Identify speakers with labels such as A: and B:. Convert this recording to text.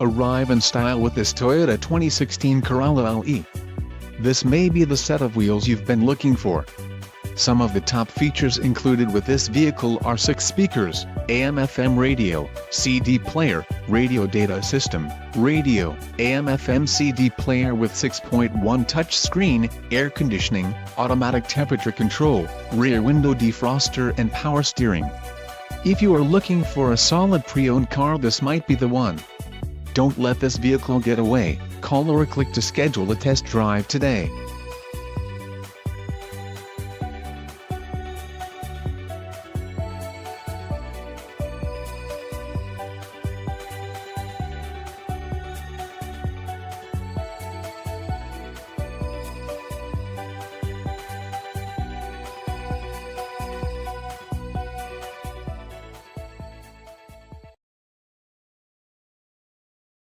A: Arrive in style with this Toyota 2016 Corolla LE. This may be the set of wheels you've been looking for. Some of the top features included with this vehicle are 6 speakers, AM/FM radio, CD player, radio data system, radio, AM/FM CD player with 6.1 touchscreen, air conditioning, automatic temperature control, rear window defroster and power steering. If you are looking for a solid pre-owned car, this might be the one. Don't let this vehicle get away. Call or click to schedule a test drive today.